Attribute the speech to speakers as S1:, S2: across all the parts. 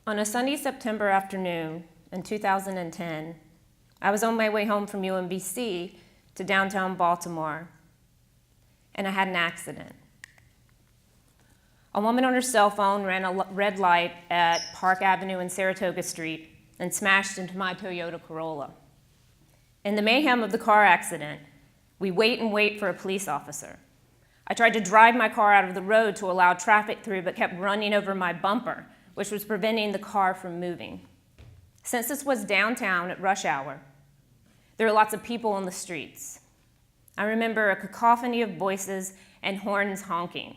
S1: On a sunny September afternoon in 2010, I was on my way home from UMBC to downtown Baltimore, and I had an accident. A woman on her cell phone ran a red light at Park Avenue and Saratoga Street and smashed into my Toyota Corolla. In the mayhem of the car accident, we wait and wait for a police officer. I tried to drive my car out of the road to allow traffic through, but kept running over my bumper, which was preventing the car from moving. Since this was downtown at rush hour, there were lots of people on the streets. I remember a cacophony of voices and horns honking,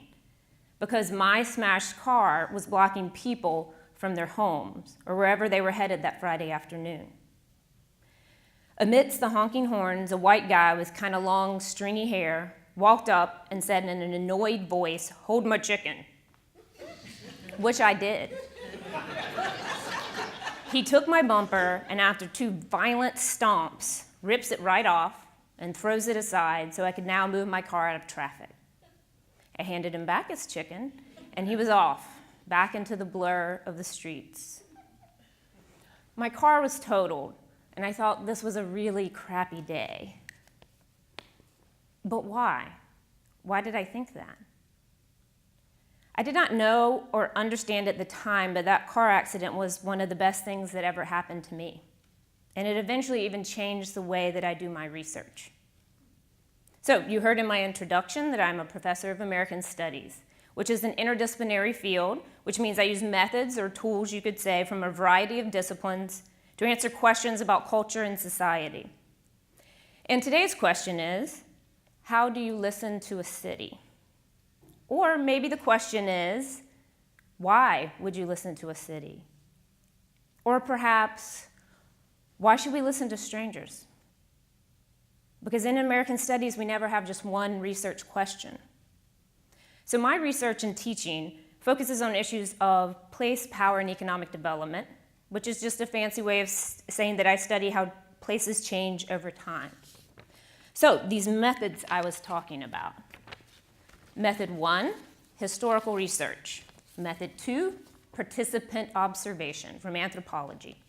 S1: because my smashed car was blocking people from their homes or wherever they were headed that Friday afternoon. Amidst the honking horns, a white guy with kind of long, stringy hair walked up and said in an annoyed voice, "Hold my chicken," which I did. He took my bumper and after two violent stomps, rips it right off and throws it aside so I could now move my car out of traffic. I handed him back his chicken, and he was off, back into the blur of the streets. My car was totaled, and I thought this was a really crappy day. But why? Why did I think that? I did not know or understand at the time, but that car accident was one of the best things that ever happened to me. And it eventually even changed the way that I do my research. So you heard in my introduction that I'm a professor of American Studies, which is an interdisciplinary field, which means I use methods or tools, you could say, from a variety of disciplines to answer questions about culture and society. And today's question is, how do you listen to a city? Or maybe the question is, why would you listen to a city? Or perhaps, why should we listen to strangers? Because in American Studies, we never have just one research question. So my research and teaching focuses on issues of place, power, and economic development, which is just a fancy way of saying that I study how places change over time. So these methods I was talking about. Method 1, historical research. Method 2, participant observation from Anthropology.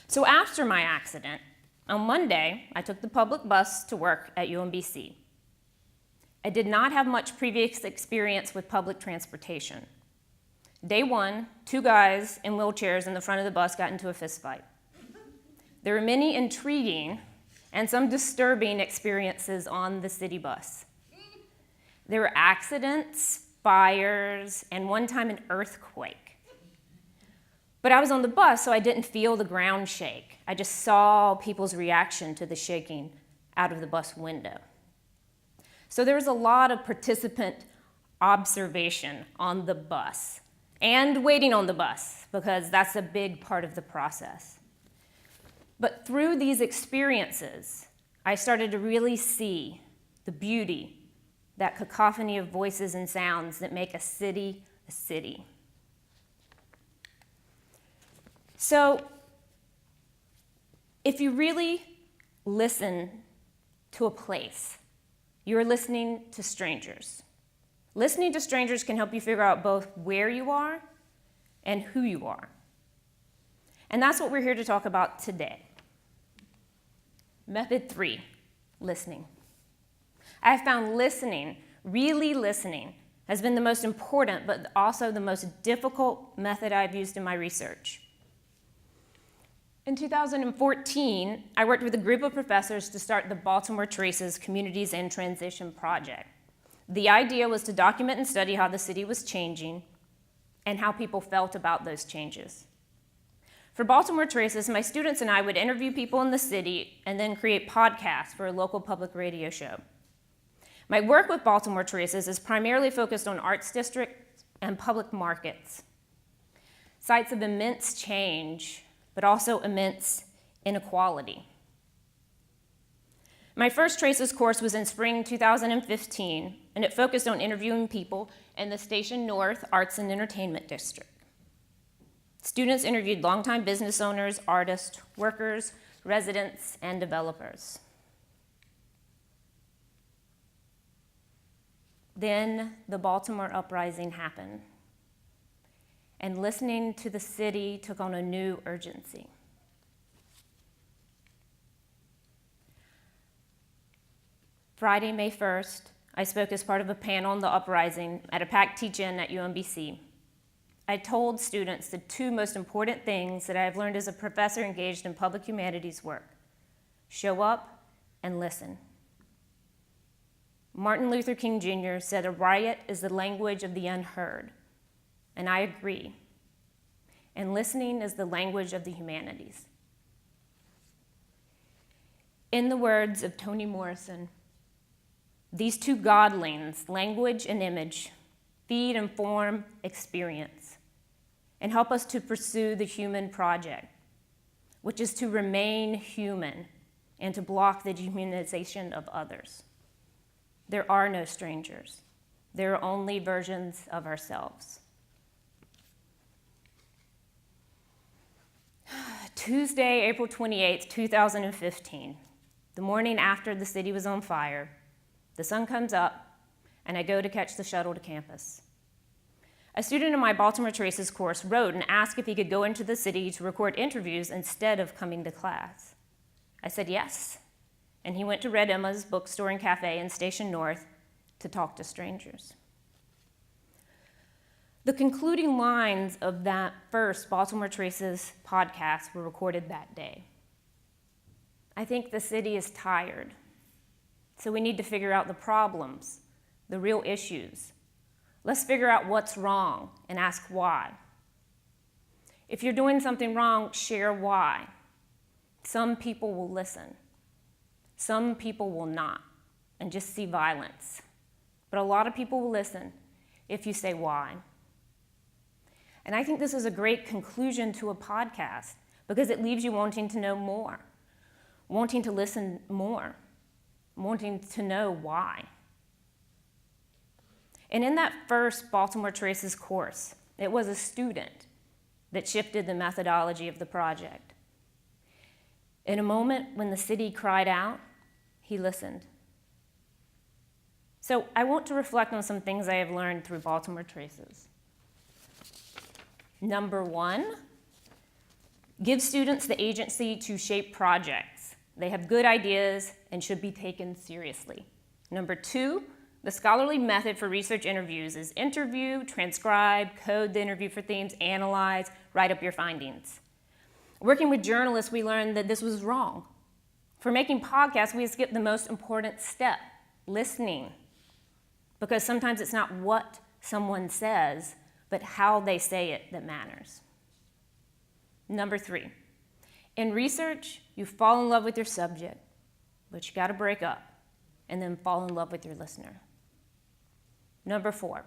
S1: So after my accident, on Monday, I took the public bus to work at UMBC. I did not have much previous experience with public transportation. Day 1, 2 guys in wheelchairs in the front of the bus got into a fist fight. There were many intriguing and some disturbing experiences on the city bus. There were accidents, fires, and one time an earthquake. But I was on the bus, so I didn't feel the ground shake. I just saw people's reaction to the shaking out of the bus window. So there was a lot of participant observation on the bus and waiting on the bus, because that's a big part of the process. But through these experiences, I started to really see the beauty, that cacophony of voices and sounds that make a city a city. So if you really listen to a place, you're listening to strangers. Listening to strangers can help you figure out both where you are and who you are. And that's what we're here to talk about today. Method 3, listening. I have found listening, really listening, has been the most important but also the most difficult method I've used in my research. In 2014, I worked with a group of professors to start the Baltimore Traces Communities in Transition project. The idea was to document and study how the city was changing and how people felt about those changes. For Baltimore Traces, my students and I would interview people in the city and then create podcasts for a local public radio show. My work with Baltimore Traces is primarily focused on arts districts and public markets, sites of immense change, but also immense inequality. My first Traces course was in spring 2015, and it focused on interviewing people in the Station North Arts and Entertainment District. Students interviewed longtime business owners, artists, workers, residents, and developers. Then the Baltimore uprising happened. and listening to the city took on a new urgency. Friday, May 1st, I spoke as part of a panel on the uprising at a packed teach-in at UMBC. I told students the two most important things that I have learned as a professor engaged in public humanities work: show up and listen. Martin Luther King Jr. said a riot is the language of the unheard, and I agree. And listening is the language of the humanities. In the words of Toni Morrison, these two godlings, language and image, feed and form experience and help us to pursue the human project, which is to remain human and to block the dehumanization of others. There are no strangers. There are only versions of ourselves. Tuesday, April 28th, 2015, the morning after the city was on fire, the sun comes up, and I go to catch the shuttle to campus. A student in my Baltimore Traces course wrote and asked if he could go into the city to record interviews instead of coming to class. I said yes, and he went to Red Emma's bookstore and cafe in Station North to talk to strangers. The concluding lines of that first Baltimore Traces podcast were recorded that day. I think the city is tired, so we need to figure out the problems, the real issues. Let's figure out what's wrong and ask why. If you're doing something wrong, share why. Some people will listen. Some people will not and just see violence. But a lot of people will listen if you say why. And I think this is a great conclusion to a podcast because it leaves you wanting to know more, wanting to listen more, wanting to know why. And in that first Baltimore Traces course, it was a student that shifted the methodology of the project. In a moment when the city cried out, he listened. So I want to reflect on some things I have learned through Baltimore Traces. Number one, give students the agency to shape projects. They have good ideas and should be taken seriously. Number two, the scholarly method for research interviews is interview, transcribe, code the interview for themes, analyze, write up your findings. Working with journalists, we learned that this was wrong. For making podcasts, we skipped the most important step, listening. Because sometimes it's not what someone says, but how they say it that matters. Number three, in research, you fall in love with your subject, but you gotta break up and then fall in love with your listener. Number four,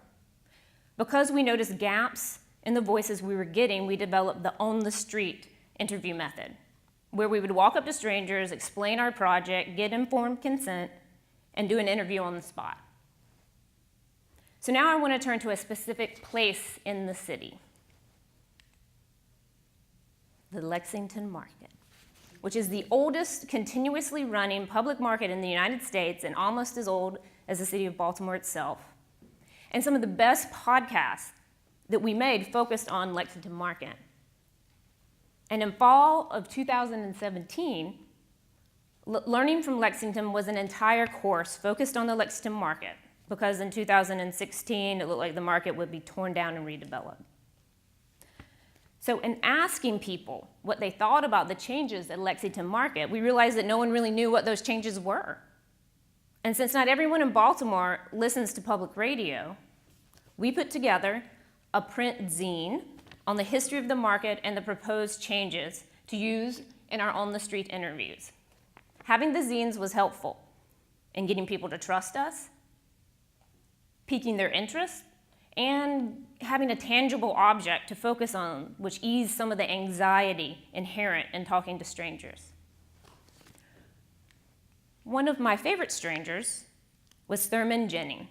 S1: because we noticed gaps in the voices we were getting, we developed the on-the-street interview method, where we would walk up to strangers, explain our project, get informed consent, and do an interview on the spot. So now I want to turn to a specific place in the city, the Lexington Market, which is the oldest continuously running public market in the United States and almost as old as the city of Baltimore itself. And some of the best podcasts that we made focused on Lexington Market. And in fall of 2017, Learning from Lexington was an entire course focused on the Lexington Market, because in 2016, it looked like the market would be torn down and redeveloped. So in asking people what they thought about the changes at Lexington Market, we realized that no one really knew what those changes were. And since not everyone in Baltimore listens to public radio, we put together a print zine on the history of the market and the proposed changes to use in our on-the-street interviews. Having the zines was helpful in getting people to trust us, piquing their interest, and having a tangible object to focus on, which eased some of the anxiety inherent in talking to strangers. One of my favorite strangers was Thurman Jennings,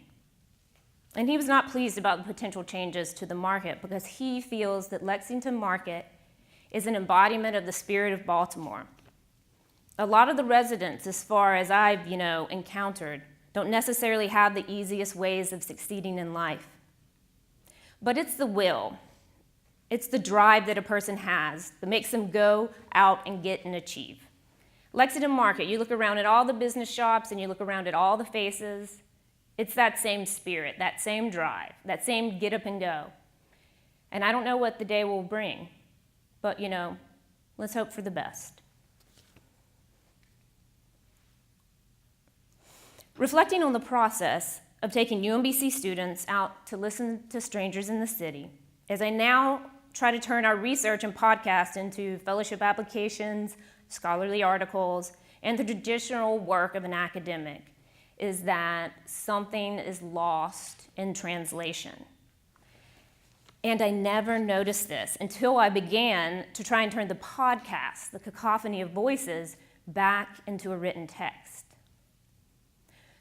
S1: and he was not pleased about the potential changes to the market because he feels that Lexington Market is an embodiment of the spirit of Baltimore. A lot of the residents, as far as I've encountered, don't necessarily have the easiest ways of succeeding in life. But it's the will It's the drive that a person has that makes them go out and get and achieve. Lexington Market, you look around at all the business shops and you look around at all the faces, it's that same spirit, that same drive, that same get up and go. And I don't know what the day will bring, but let's hope for the best. Reflecting on the process of taking UMBC students out to listen to strangers in the city, as I now try to turn our research and podcast into fellowship applications, scholarly articles, and the traditional work of an academic, is that something is lost in translation. And I never noticed this until I began to try and turn the podcast, the cacophony of voices, back into a written text.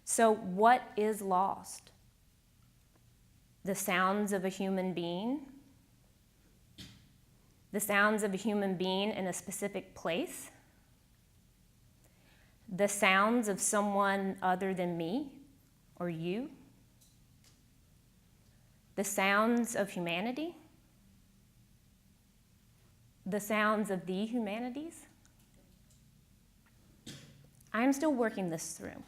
S1: So what is lost? The sounds of a human being? The sounds of a human being in a specific place? The sounds of someone other than me or you? The sounds of humanity? The sounds of the humanities? I'm still working this through.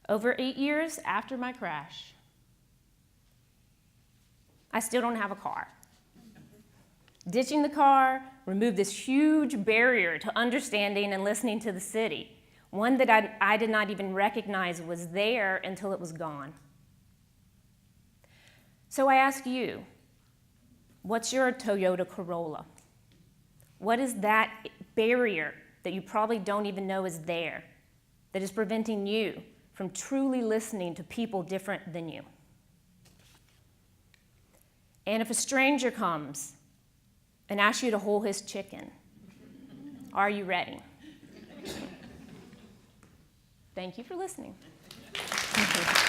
S1: Over 8 years after my crash, I still don't have a car. Ditching the car removed this huge barrier to understanding and listening to the city, one that I did not even recognize was there until it was gone. So I ask you, what's your Toyota Corolla? What is that barrier that you probably don't even know is there that is preventing you from truly listening to people different than you? And if a stranger comes and asks you to hold his chicken, are you ready? Thank you for listening. Thank you.